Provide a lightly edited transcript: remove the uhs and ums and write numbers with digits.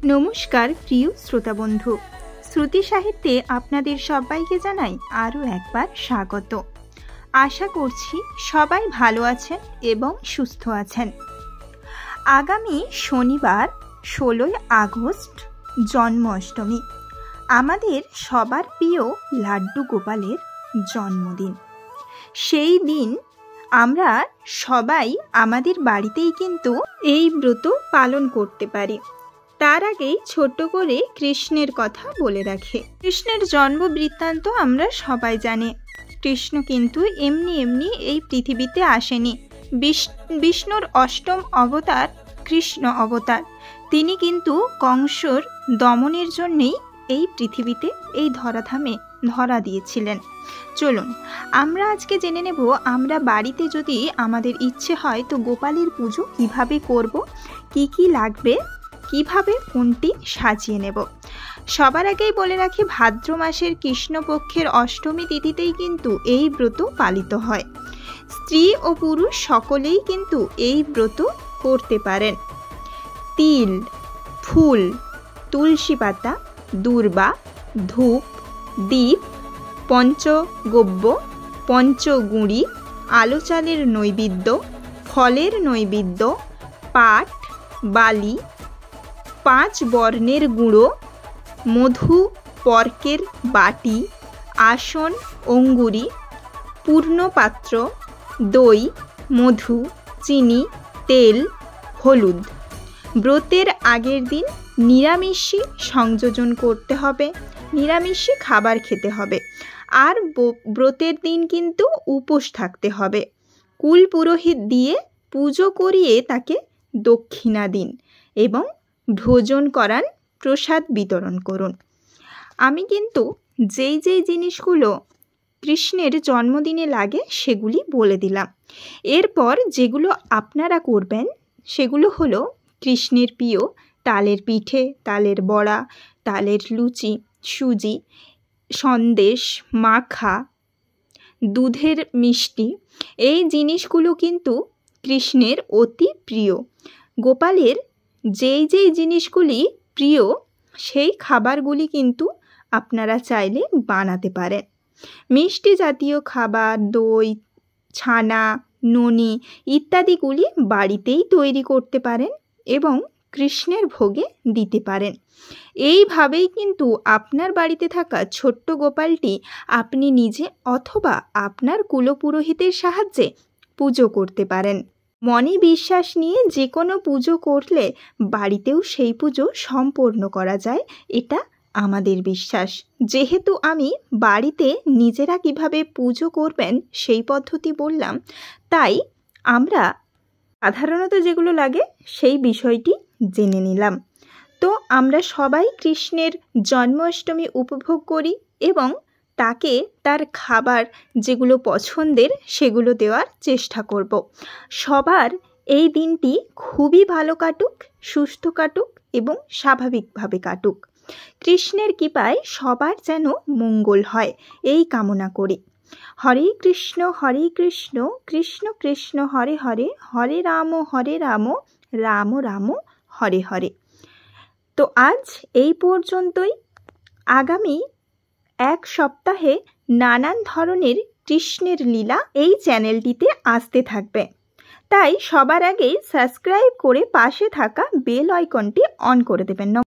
নমস্কার প্রিয় শ্রোতা বন্ধু, শ্রুতি সাহিত্যে আপনাদের সবাইকে জানাই আরও একবার স্বাগত। আশা করছি সবাই ভালো আছেন এবং সুস্থ আছেন। আগামী শনিবার 16ই আগস্ট জন্মাষ্টমী, আমাদের সবার প্রিয় লাড্ডু গোপালের জন্মদিন। সেই দিন আমরা সবাই আমাদের বাড়িতেই কিন্তু এই ব্রত পালন করতে পারি। তার আগেই ছোট্ট করে কৃষ্ণের কথা বলে রাখে। কৃষ্ণের জন্ম বৃত্তান্ত আমরা সবাই জানি। কৃষ্ণ কিন্তু এমনি এমনি এই পৃথিবীতে আসেনি। বিষ্ণুর অষ্টম অবতার কৃষ্ণ অবতার। তিনি কিন্তু কংসর দমনের জন্যেই এই পৃথিবীতে এই ধরাধামে ধরা দিয়েছিলেন। চলুন আমরা আজকে জেনে নেব, আমরা বাড়িতে যদি আমাদের ইচ্ছে হয় তো গোপালের পুজো কিভাবে করব, কি কি লাগবে, কিভাবে কোনটি সাজিয়ে নেব। সবার আগেই বলে রাখি, ভাদ্র মাসের কৃষ্ণপক্ষের অষ্টমী তিথিতেই কিন্তু এই ব্রত পালিত হয়। স্ত্রী ও পুরুষ সকলেই কিন্তু এই ব্রত করতে পারেন। তিল, ফুল, তুলসী পাতা, দূর্বা, ধূপ, দীপ, পঞ্চগব্য, পঞ্চগুঁড়ি, আলো চালের নৈবেদ্য, ফলের নৈবেদ্য, পাট, বালি, 5 বর্ণের গুঁড়ো, মধু, পর্কের বাটি, আসন, অঙ্গুরি, পূর্ণপাত্র, দই, মধু, চিনি, তেল, হলুদ। ব্রতের আগের দিন নিরামিষই সংযোজন করতে হবে, নিরামিষই খাবার খেতে হবে। আর ব্রতের দিন কিন্তু উপোস থাকতে হবে। কুল পুরোহিত দিয়ে পুজো করিয়ে তাকে দক্ষিণা দিন এবং ভোজন করান, প্রসাদ বিতরণ করুন। আমি কিন্তু যেই জিনিসগুলো কৃষ্ণের জন্মদিনে লাগে সেগুলি বলে দিলাম। এরপর যেগুলো আপনারা করবেন সেগুলো হলো কৃষ্ণের প্রিয় তালের পিঠে, তালের বড়া, তালের লুচি, সুজি, সন্দেশ, মাখা, দুধের মিষ্টি। এই জিনিসগুলো কিন্তু কৃষ্ণের অতি প্রিয়। গোপালের যেই জিনিসগুলি প্রিয় সেই খাবারগুলি কিন্তু আপনারা চাইলে বানাতে পারেন। মিষ্টি জাতীয় খাবার, দই, ছানা, ননি ইত্যাদিগুলি বাড়িতেই তৈরি করতে পারেন এবং কৃষ্ণের ভোগে দিতে পারেন। এইভাবেই কিন্তু আপনার বাড়িতে থাকা ছোট্ট গোপালটি আপনি নিজে অথবা আপনার কুলপুরোহিতের সাহায্যে পুজো করতে পারেন। মনে বিশ্বাস নিয়ে যে কোনো পুজো করলে বাড়িতেও সেই পুজো সম্পূর্ণ করা যায়, এটা আমাদের বিশ্বাস। যেহেতু আমি বাড়িতে নিজেরা কিভাবে পুজো করবেন সেই পদ্ধতি বললাম, তাই আমরা সাধারণত যেগুলো লাগে সেই বিষয়টি জেনে নিলাম। তো আমরা সবাই কৃষ্ণের জন্মাষ্টমী উপভোগ করি এবং তাকে তার খাবার যেগুলো পছন্দের সেগুলো দেওয়ার চেষ্টা করব। সবার এই দিনটি খুবই ভালো কাটুক, সুস্থ কাটুক এবং স্বাভাবিকভাবে কাটুক। কৃষ্ণের কৃপায় সবার যেন মঙ্গল হয় এই কামনা করি। হরে কৃষ্ণ কৃষ্ণ কৃষ্ণ হরে হরে, হরে রাম রাম রাম হরে হরে। তো আজ এই পর্যন্তই। আগামী এক সপ্তাহে নানান ধরনের কৃষ্ণের লীলা এই চ্যানেলটিতে আসতে থাকবে, তাই সবার আগেই সাবস্ক্রাইব করে পাশে থাকা বেল আইকনটি অন করে দেবেন।